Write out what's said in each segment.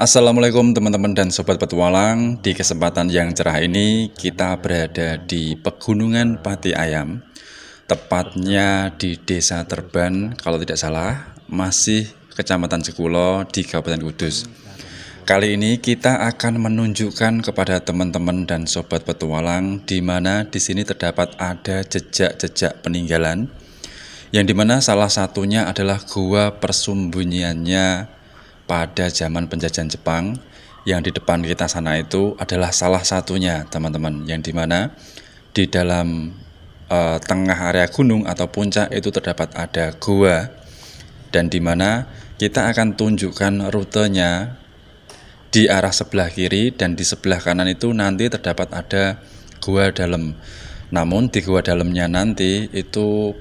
Assalamualaikum teman-teman dan sobat petualang. Di kesempatan yang cerah ini kita berada di Pegunungan Pati Ayam, tepatnya di Desa Terban, kalau tidak salah, masih Kecamatan Sekulo di Kabupaten Kudus. Kali ini kita akan menunjukkan kepada teman-teman dan sobat petualang di mana di sini terdapat ada jejak-jejak peninggalan, yang dimana salah satunya adalah gua persembunyiannya pada zaman penjajahan Jepang. Yang di depan kita sana itu adalah salah satunya teman-teman, yang dimana di dalam tengah area gunung atau puncak itu terdapat ada gua, dan dimana kita akan tunjukkan rutenya di arah sebelah kiri, dan di sebelah kanan itu nanti terdapat ada gua dalam. Namun di gua dalamnya nanti itu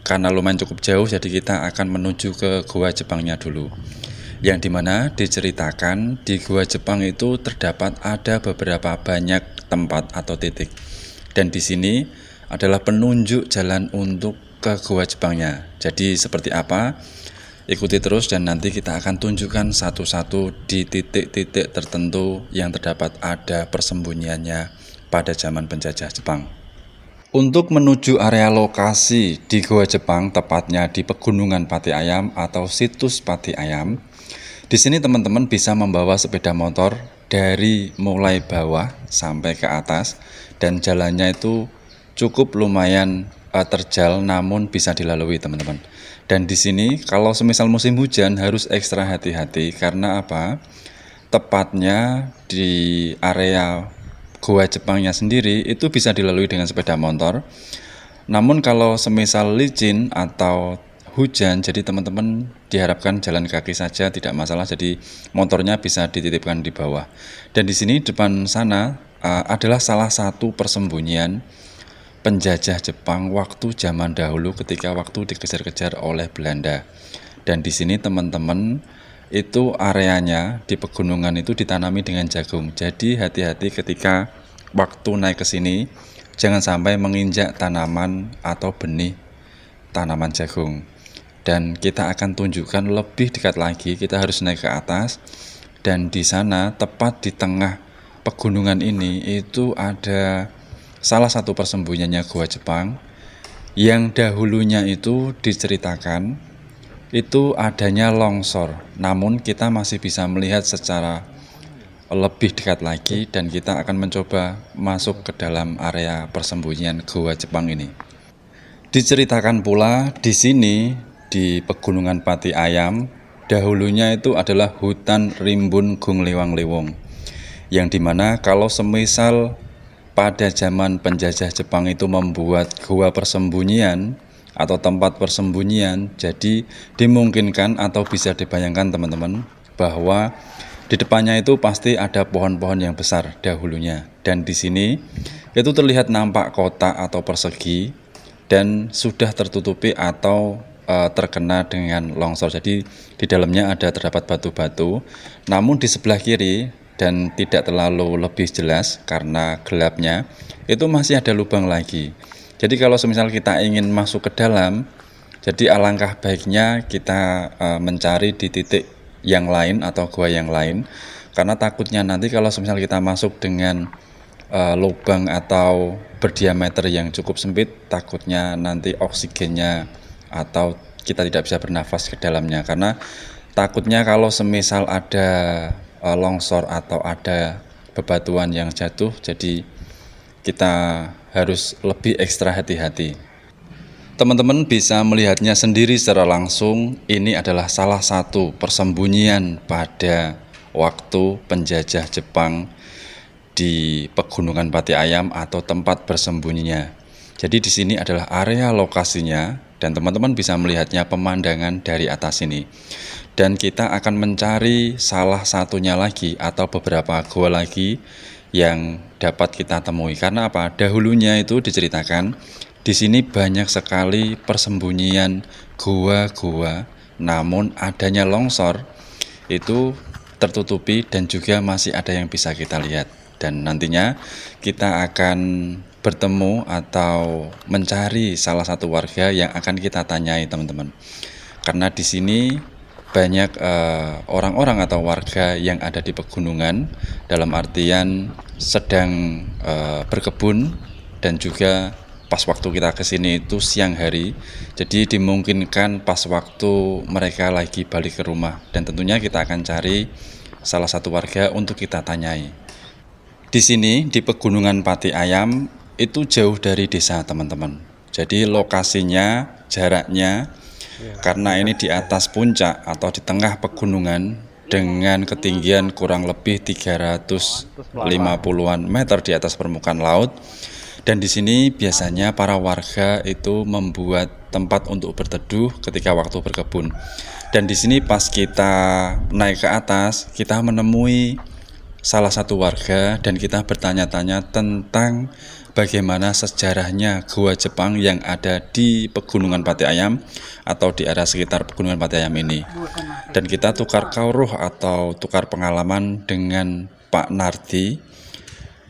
karena lumayan cukup jauh, jadi kita akan menuju ke gua Jepangnya dulu, yang dimana diceritakan di gua Jepang itu terdapat ada beberapa banyak tempat atau titik, dan di sini adalah penunjuk jalan untuk ke gua Jepangnya. Jadi seperti apa? Ikuti terus dan nanti kita akan tunjukkan satu-satu di titik-titik tertentu yang terdapat ada persembunyiannya pada zaman penjajah Jepang. Untuk menuju area lokasi di gua Jepang, tepatnya di Pegunungan Pati Ayam atau situs Pati Ayam, di sini teman-teman bisa membawa sepeda motor dari mulai bawah sampai ke atas, dan jalannya itu cukup lumayan terjal, namun bisa dilalui teman-teman. Dan di sini kalau semisal musim hujan harus ekstra hati-hati, karena apa? Tepatnya di area gua Jepangnya sendiri itu bisa dilalui dengan sepeda motor. Namun kalau semisal licin atau hujan, jadi teman-teman diharapkan jalan kaki saja, tidak masalah. Jadi motornya bisa dititipkan di bawah. Dan di sini depan sana adalah salah satu persembunyian penjajah Jepang waktu zaman dahulu ketika waktu dikejar-kejar oleh Belanda. Dan di sini teman-teman itu areanya di pegunungan itu ditanami dengan jagung. Jadi hati-hati ketika waktu naik ke sini, jangan sampai menginjak tanaman atau benih tanaman jagung. Dan kita akan tunjukkan lebih dekat lagi, kita harus naik ke atas, dan di sana tepat di tengah pegunungan ini itu ada salah satu persembunyiannya gua Jepang, yang dahulunya itu diceritakan itu adanya longsor, namun kita masih bisa melihat secara lebih dekat lagi, dan kita akan mencoba masuk ke dalam area persembunyian gua Jepang ini. Diceritakan pula di sini di Pegunungan Pati Ayam dahulunya itu adalah hutan rimbun gung liwang-liwung, yang dimana kalau semisal pada zaman penjajah Jepang itu membuat gua persembunyian atau tempat persembunyian, jadi dimungkinkan atau bisa dibayangkan teman-teman bahwa di depannya itu pasti ada pohon-pohon yang besar dahulunya. Dan di sini itu terlihat nampak kotak atau persegi dan sudah tertutupi atau terkena dengan longsor. Jadi di dalamnya terdapat batu-batu, namun di sebelah kiri dan tidak terlalu lebih jelas karena gelapnya, itu masih ada lubang lagi. Jadi kalau semisal kita ingin masuk ke dalam, jadi alangkah baiknya kita mencari di titik yang lain atau gua yang lain, karena takutnya nanti kalau semisal kita masuk dengan lubang atau berdiameter yang cukup sempit, takutnya nanti oksigennya atau kita tidak bisa bernafas ke dalamnya, karena takutnya kalau semisal ada longsor atau ada bebatuan yang jatuh, jadi kita harus lebih ekstra hati-hati. Teman-teman bisa melihatnya sendiri secara langsung, ini adalah salah satu persembunyian pada waktu penjajah Jepang di Pegunungan Pati Ayam atau tempat bersembunyinya. Jadi di sini adalah area lokasinya, dan teman-teman bisa melihatnya pemandangan dari atas ini. Dan kita akan mencari salah satunya lagi atau beberapa gua lagi yang dapat kita temui. Karena apa? Dahulunya itu diceritakan di sini banyak sekali persembunyian gua-gua, namun adanya longsor itu tertutupi dan juga masih ada yang bisa kita lihat. Dan nantinya kita akan bertemu atau mencari salah satu warga yang akan kita tanyai teman-teman. Karena di sini banyak orang-orang atau warga yang ada di pegunungan, dalam artian sedang berkebun, dan juga pas waktu kita kesini itu siang hari, jadi dimungkinkan pas waktu mereka lagi balik ke rumah, dan tentunya kita akan cari salah satu warga untuk kita tanyai. Di sini di Pegunungan Pati Ayam itu jauh dari desa teman-teman, jadi lokasinya, jaraknya, karena ini di atas puncak atau di tengah pegunungan dengan ketinggian kurang lebih 350-an meter di atas permukaan laut. Dan di sini biasanya para warga itu membuat tempat untuk berteduh ketika waktu berkebun. Dan di sini pas kita naik ke atas, kita menemui salah satu warga dan kita bertanya-tanya tentang bagaimana sejarahnya Gua Jepang yang ada di Pegunungan Pati Ayam atau di area sekitar Pegunungan Pati Ayam ini. Dan kita tukar kauruh atau tukar pengalaman dengan Pak Nardi,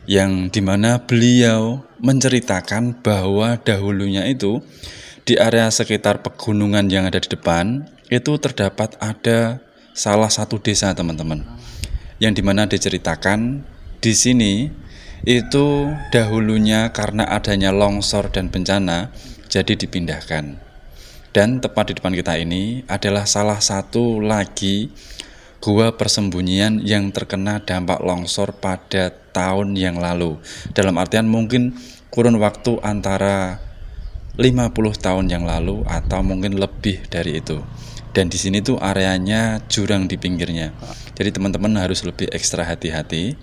yang dimana beliau menceritakan bahwa dahulunya itu di area sekitar pegunungan yang ada di depan itu terdapat ada salah satu desa teman-teman, yang dimana diceritakan di sini itu dahulunya karena adanya longsor dan bencana jadi dipindahkan. Dan tepat di depan kita ini adalah salah satu lagi gua persembunyian yang terkena dampak longsor pada tahun yang lalu. Dalam artian mungkin kurun waktu antara 50 tahun yang lalu atau mungkin lebih dari itu. Dan di sini tuh areanya jurang di pinggirnya. Jadi teman-teman harus lebih ekstra hati-hati,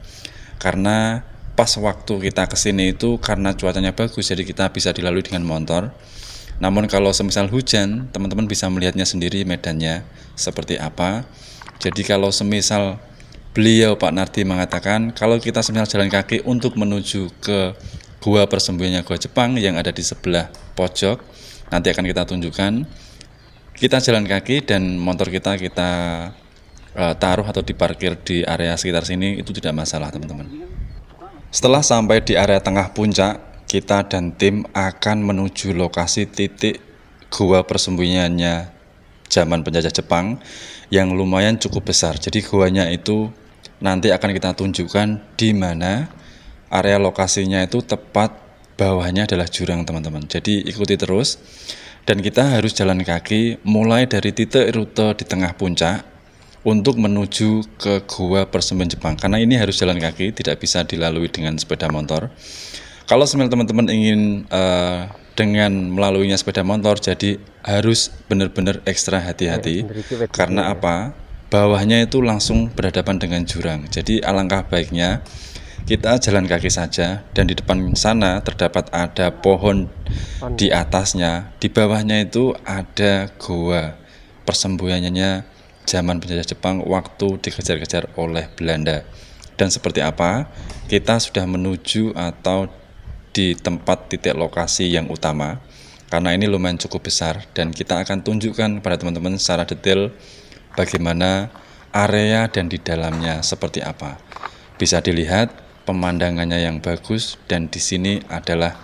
karena pas waktu kita kesini itu karena cuacanya bagus, jadi kita bisa dilalui dengan motor. Namun kalau semisal hujan, teman-teman bisa melihatnya sendiri medannya seperti apa. Jadi kalau semisal beliau Pak Nardi mengatakan kalau kita semisal jalan kaki untuk menuju ke gua persembunyiannya Gua Jepang yang ada di sebelah pojok, nanti akan kita tunjukkan. Kita jalan kaki dan motor kita taruh atau diparkir di area sekitar sini, itu tidak masalah teman-teman. Setelah sampai di area tengah puncak, kita dan tim akan menuju lokasi titik gua persembunyiannya zaman penjajah Jepang yang lumayan cukup besar. Jadi guanya itu nanti akan kita tunjukkan di mana area lokasinya itu tepat bawahnya adalah jurang teman-teman. Jadi ikuti terus dan kita harus jalan kaki mulai dari titik rute di tengah puncak untuk menuju ke gua persembunyian Jepang. Karena ini harus jalan kaki, tidak bisa dilalui dengan sepeda motor. Kalau teman-teman ingin dengan melaluinya sepeda motor, jadi harus benar-benar ekstra hati-hati. Karena apa? Bawahnya itu langsung berhadapan dengan jurang. Jadi alangkah baiknya kita jalan kaki saja, dan di depan sana terdapat ada pohon di atasnya. Di bawahnya itu ada gua persembunyiannya zaman penjajah Jepang waktu dikejar-kejar oleh Belanda. Dan seperti apa? Kita sudah menuju atau di tempat titik lokasi yang utama, karena ini lumayan cukup besar dan kita akan tunjukkan pada teman-teman secara detail bagaimana area dan di dalamnya seperti apa. Bisa dilihat pemandangannya yang bagus dan di sini adalah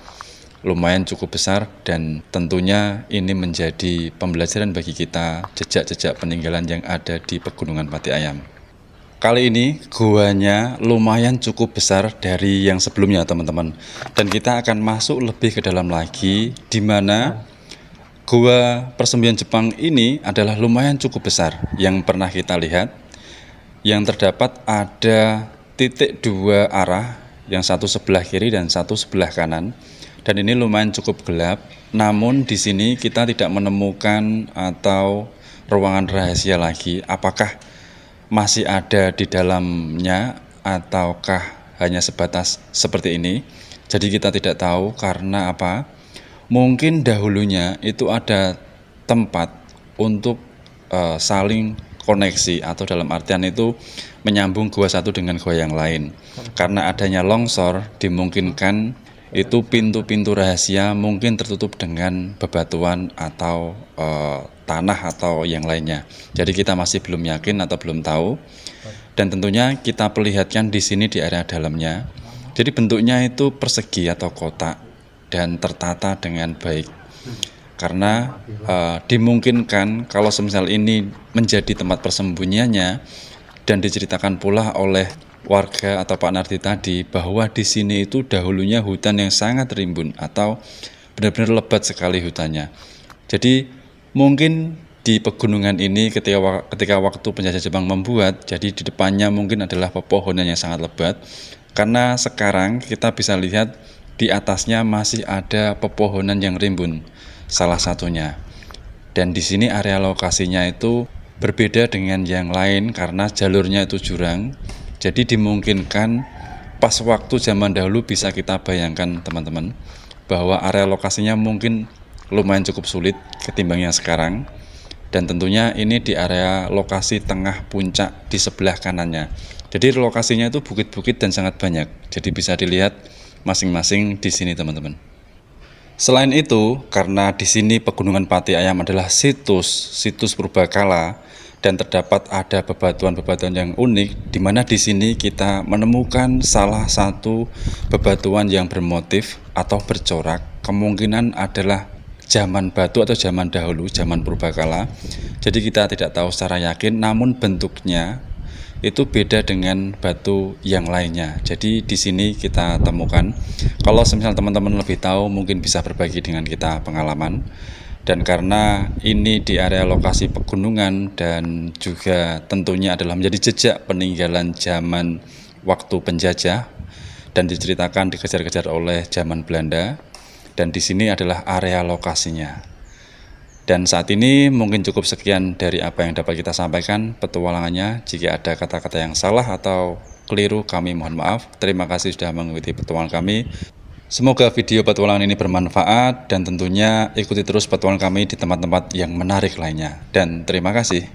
lumayan cukup besar, dan tentunya ini menjadi pembelajaran bagi kita jejak-jejak peninggalan yang ada di Pegunungan Pati Ayam. Kali ini guanya lumayan cukup besar dari yang sebelumnya teman-teman, dan kita akan masuk lebih ke dalam lagi, di mana gua persembunyian Jepang ini adalah lumayan cukup besar yang pernah kita lihat, yang terdapat ada titik dua arah, yang satu sebelah kiri dan satu sebelah kanan, dan ini lumayan cukup gelap. Namun di sini kita tidak menemukan atau ruangan rahasia lagi, apakah masih ada di dalamnya ataukah hanya sebatas seperti ini. Jadi kita tidak tahu karena apa? Mungkin dahulunya itu ada tempat untuk saling koneksi, atau dalam artian itu menyambung gua satu dengan gua yang lain. Karena adanya longsor, dimungkinkan itu pintu-pintu rahasia mungkin tertutup dengan bebatuan atau tanah atau yang lainnya. Jadi kita masih belum yakin atau belum tahu. Dan tentunya kita perlihatkan di sini di area dalamnya. Jadi bentuknya itu persegi atau kotak dan tertata dengan baik. karena dimungkinkan kalau semisal ini menjadi tempat persembunyiannya, dan diceritakan pula oleh warga atau Pak Nardi tadi bahwa di sini itu dahulunya hutan yang sangat rimbun atau benar-benar lebat sekali hutannya. Jadi mungkin di pegunungan ini ketika waktu penjajah Jepang membuat, jadi di depannya mungkin adalah pepohonan yang sangat lebat, karena sekarang kita bisa lihat di atasnya masih ada pepohonan yang rimbun, salah satunya. Dan di sini area lokasinya itu berbeda dengan yang lain karena jalurnya itu jurang. Jadi dimungkinkan pas waktu zaman dahulu bisa kita bayangkan teman-teman bahwa area lokasinya mungkin lumayan cukup sulit ketimbang yang sekarang. Dan tentunya ini di area lokasi tengah puncak di sebelah kanannya. Jadi lokasinya itu bukit-bukit dan sangat banyak. Jadi bisa dilihat masing-masing di sini teman-teman. Selain itu, karena di sini Pegunungan Pati Ayam adalah situs purbakala dan terdapat ada bebatuan-bebatuan yang unik, di mana di sini kita menemukan salah satu bebatuan yang bermotif atau bercorak, kemungkinan adalah zaman batu atau zaman dahulu, zaman purbakala. Jadi kita tidak tahu secara yakin, namun bentuknya itu beda dengan batu yang lainnya. Jadi di sini kita temukan. Kalau semisal teman-teman lebih tahu, mungkin bisa berbagi dengan kita pengalaman. Dan karena ini di area lokasi pegunungan dan juga tentunya adalah menjadi jejak peninggalan zaman waktu penjajah dan diceritakan dikejar-kejar oleh zaman Belanda. Dan di sini adalah area lokasinya. Dan saat ini mungkin cukup sekian dari apa yang dapat kita sampaikan petualangannya. Jika ada kata-kata yang salah atau keliru, kami mohon maaf. Terima kasih sudah mengikuti petualangan kami. Semoga video petualangan ini bermanfaat dan tentunya ikuti terus petualangan kami di tempat-tempat yang menarik lainnya. Dan terima kasih.